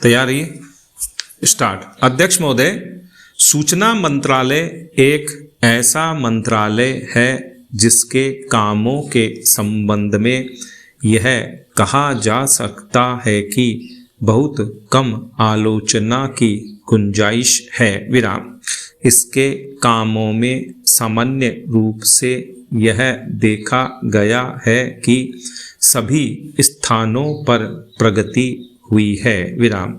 तैयारी स्टार्ट। अध्यक्ष महोदय, सूचना मंत्रालय एक ऐसा मंत्रालय है जिसके कामों के संबंध में यह कहा जा सकता है कि बहुत कम आलोचना की गुंजाइश है। विराम। इसके कामों में सामान्य रूप से यह देखा गया है कि सभी स्थानों पर प्रगति हुई है। विराम।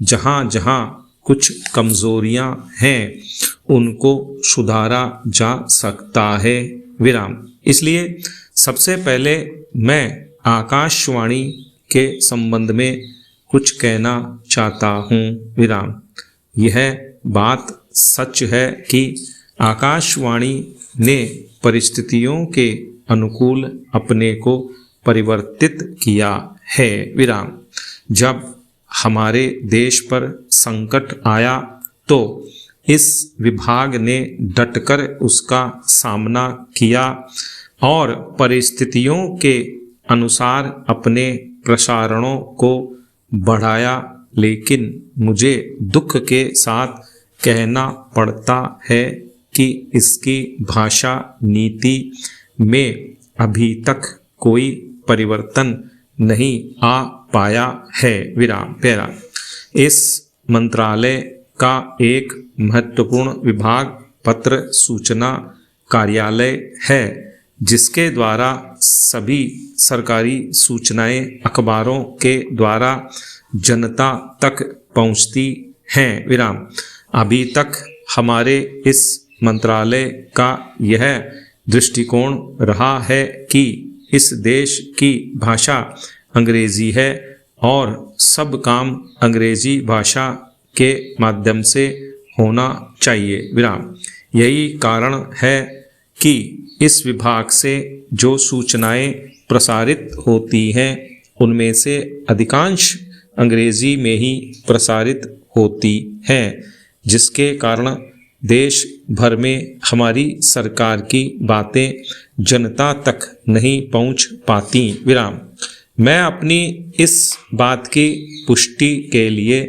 जहाँ जहाँ कुछ कमजोरियां हैं उनको सुधारा जा सकता है। विराम। इसलिए सबसे पहले मैं आकाशवाणी के संबंध में कुछ कहना चाहता हूँ। विराम। यह बात सच है कि आकाशवाणी ने परिस्थितियों के अनुकूल अपने को परिवर्तित किया है। विराम। जब हमारे देश पर संकट आया तो इस विभाग ने डटकर उसका सामना किया और परिस्थितियों के अनुसार अपने प्रसारणों को बढ़ाया। लेकिन मुझे दुख के साथ कहना पड़ता है कि इसकी भाषा नीति में अभी तक कोई परिवर्तन नहीं आ पाया है। विराम। पैरा। इस मंत्रालय का एक महत्वपूर्ण विभाग पत्र सूचना कार्यालय है जिसके द्वारा सभी सरकारी सूचनाएं अखबारों के द्वारा जनता तक पहुंचती हैं। विराम। अभी तक हमारे इस मंत्रालय का यह दृष्टिकोण रहा है कि इस देश की भाषा अंग्रेजी है और सब काम अंग्रेजी भाषा के माध्यम से होना चाहिए। विराम। यही कारण है कि इस विभाग से जो सूचनाएं प्रसारित होती हैं उनमें से अधिकांश अंग्रेजी में ही प्रसारित होती हैं, जिसके कारण देश भर में हमारी सरकार की बातें जनता तक नहीं पहुंच पाती। विराम। मैं अपनी इस बात की पुष्टि के लिए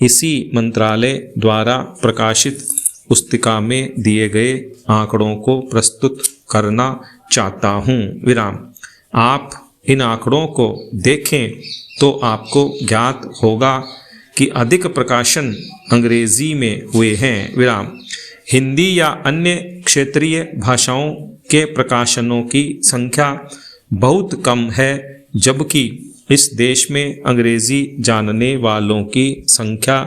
इसी मंत्रालय द्वारा प्रकाशित पुस्तिका में दिए गए आंकड़ों को प्रस्तुत करना चाहता हूँ। विराम। आप इन आंकड़ों को देखें तो आपको ज्ञात होगा कि अधिक प्रकाशन अंग्रेजी में हुए हैं। विराम। हिंदी या अन्य क्षेत्रीय भाषाओं के प्रकाशनों की संख्या बहुत कम है, जबकि इस देश में अंग्रेजी जानने वालों की संख्या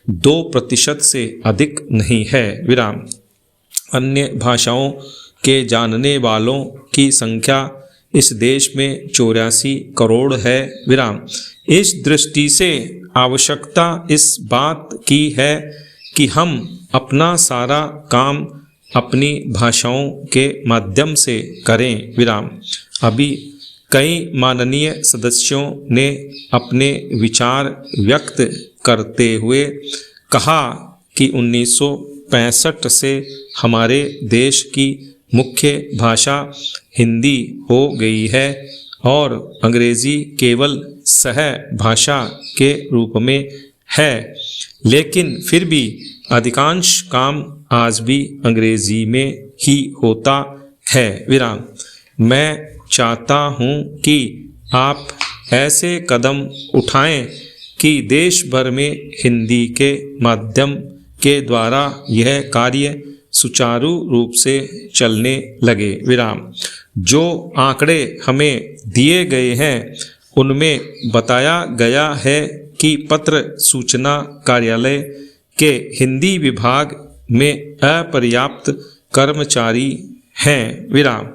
2% से अधिक नहीं है। विराम। अन्य भाषाओं के जानने वालों की संख्या इस देश में 84 करोड़ है। विराम। इस दृष्टि से आवश्यकता इस बात की है कि हम अपना सारा काम अपनी भाषाओं के माध्यम से करें। विराम। अभी कई माननीय सदस्यों ने अपने विचार व्यक्त करते हुए कहा कि 1965 से हमारे देश की मुख्य भाषा हिंदी हो गई है और अंग्रेजी केवल सह भाषा के रूप में है, लेकिन फिर भी अधिकांश काम आज भी अंग्रेजी में ही होता है। विराम। मैं चाहता हूँ कि आप ऐसे कदम उठाएं कि देश भर में हिंदी के माध्यम के द्वारा यह कार्य सुचारू रूप से चलने लगे। विराम। जो आंकड़े हमें दिए गए हैं उनमें बताया गया है कि पत्र सूचना कार्यालय के हिंदी विभाग में अपर्याप्त कर्मचारी हैं। विराम।